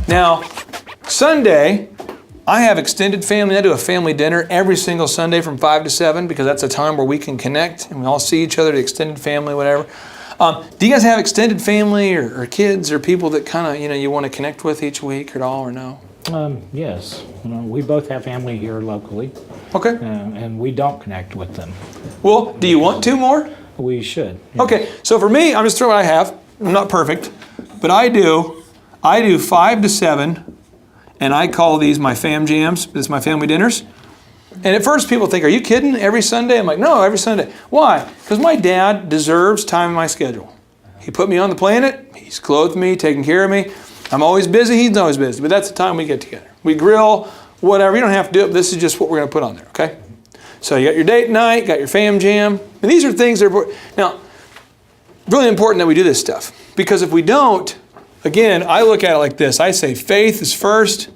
Now, Sunday, I have extended family. I do a family dinner every single Sunday from 5 to 7 because that's a time where we can connect and we all see each other, the extended family, whatever. Do you guys have extended family or kids or people that kind of, you want to connect with each week at all or no? Yes. We both have family here locally. Okay. And we don't connect with them. Well, do you want two more? We should. Yeah. Okay, so for me, I'm just throwing what I have. I'm not perfect, but I do 5 to 7, and I call these my fam jams. This is my family dinners. And at first people think, are you kidding? Every Sunday? I'm like, no, every Sunday. Why? Because my dad deserves time in my schedule. He put me on the planet. He's clothed me, taken care of me. I'm always busy. He's always busy. But that's the time we get together. We grill, whatever. You don't have to do it. This is just what we're going to put on there, okay? So you got your date night, got your fam jam. And these are things that are, now, really important that we do this stuff. Because if we don't, again, I look at it like this. I say faith is first.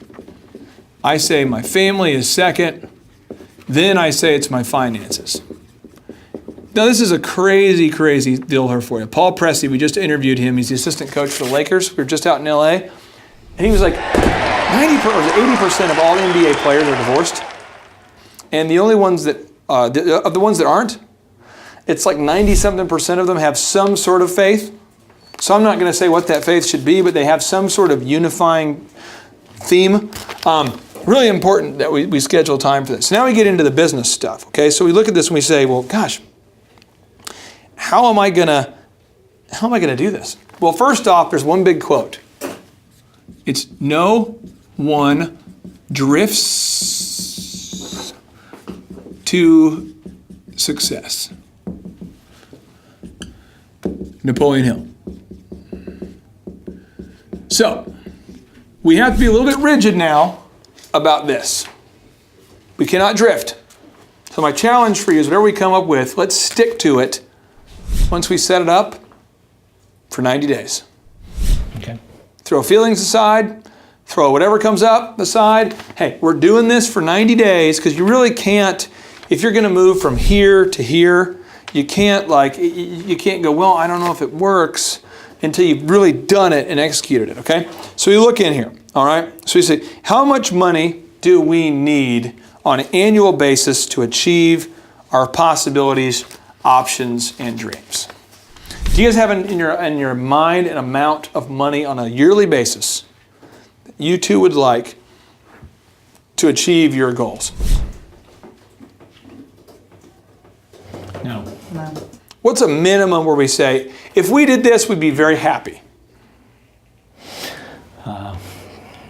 I say my family is second. Then I say it's my finances. Now this is a crazy, crazy deal here for you. Paul Pressey, we just interviewed him. He's the assistant coach for the Lakers. We were just out in LA. And he was like, 80% of all NBA players are divorced. And the only ones that, of the ones that aren't, it's like 90-something% of them have some sort of faith. So I'm not going to say what that faith should be, but they have some sort of unifying theme. Really important that we schedule time for this. Now we get into the business stuff, okay? So we look at this and we say, well, gosh, how am I gonna do this? Well, first off, there's one big quote. It's no one drifts to success. Napoleon Hill. So, we have to be a little bit rigid now about this. We cannot drift. So my challenge for you is whatever we come up with, let's stick to it once we set it up for 90 days. Okay. Throw feelings aside, throw whatever comes up aside. Hey, we're doing this for 90 days because you really can't, if you're going to move from here to here, you can't go, well, I don't know if it works until you've really done it and executed it, okay? So you look in here, all right? So you say, how much money do we need on an annual basis to achieve our possibilities, options, and dreams? Do you guys have in your mind an amount of money on a yearly basis that you two would like to achieve your goals? No. No. What's a minimum where we say, if we did this, we'd be very happy?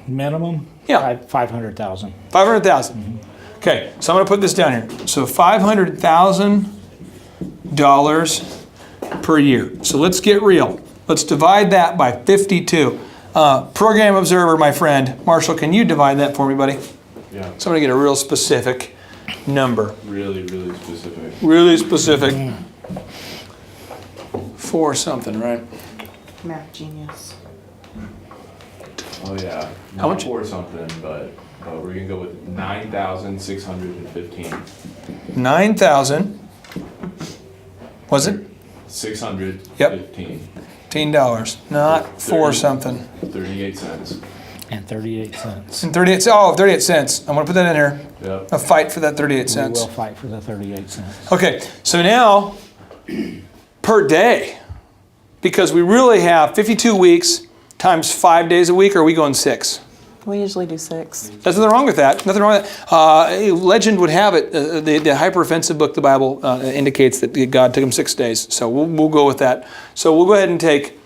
Minimum? Yeah. 500,000. 500,000. Mm-hmm. Okay, so I'm going to put this down here. So $500,000 per year. So let's get real. Let's divide that by 52. Program observer, my friend. Marshall, can you divide that for me, buddy? Yeah. So I'm going to get a real specific number. Really, really specific. Really specific. For something, right? Math genius. Oh yeah. How much? For something, but we're gonna go with 9,615. 9,000. Was it? 615. $15. Not for something. 38 cents. And 38 cents. And 38 cents. I'm going to put that in here. Yep. A fight for that 38 We cents. will fight for the 38 cents. Okay, so now per day, because we really have 52 weeks times 5 days a week, or are we going 6? We usually do 6. There's nothing wrong with that. Nothing wrong with that. Legend would have it, the hyper-offensive book, the Bible, indicates that God took him 6 days. So we'll go with that. So we'll go ahead and take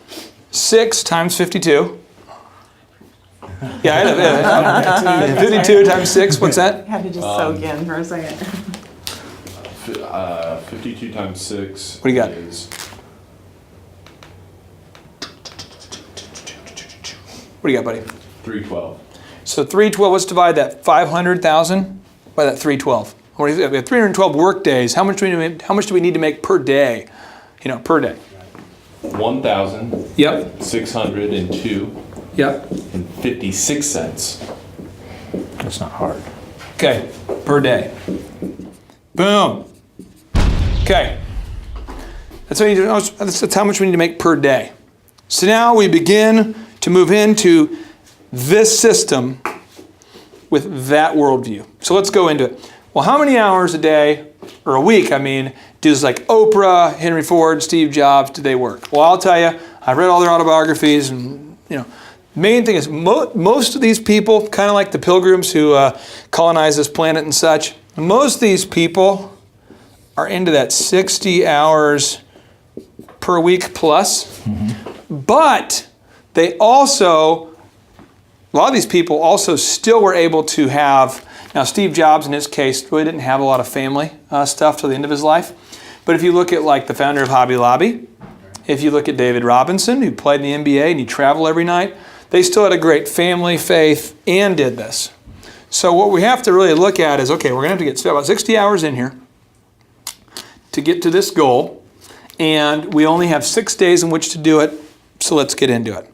6 times 52. Yeah, I know. 52 times 6, what's that? I had to just soak in for a second. 52 times 6. What do you got? Is What do you got, buddy? 312. So 312, let's divide that 500,000 by that 312. We have 312 work days. How much do we need to make per day? Per day. 1,000. Yep. 602. Yep. And 56 cents. That's not hard. Okay, per day. Boom. Okay. That's how much we need to make per day. So now we begin to move into this system with that worldview. So let's go into it. Well, how many hours a day, or a week, does like Oprah, Henry Ford, Steve Jobs, do they work? Well, I'll tell you, I've read all their autobiographies, and main thing is most of these people, kind of like the pilgrims who colonized this planet and such, most of these people are into that 60 hours per week plus. But they also, a lot of these people also still were able to have, now Steve Jobs in his case really didn't have a lot of family stuff till the end of his life. But if you look at like the founder of Hobby Lobby, if you look at David Robinson, who played in the NBA and he traveled every night, they still had a great family, faith, and did this. So what we have to really look at is, okay, we're going to have to get about 60 hours in here to get to this goal, and we only have 6 days in which to do it, so let's get into it.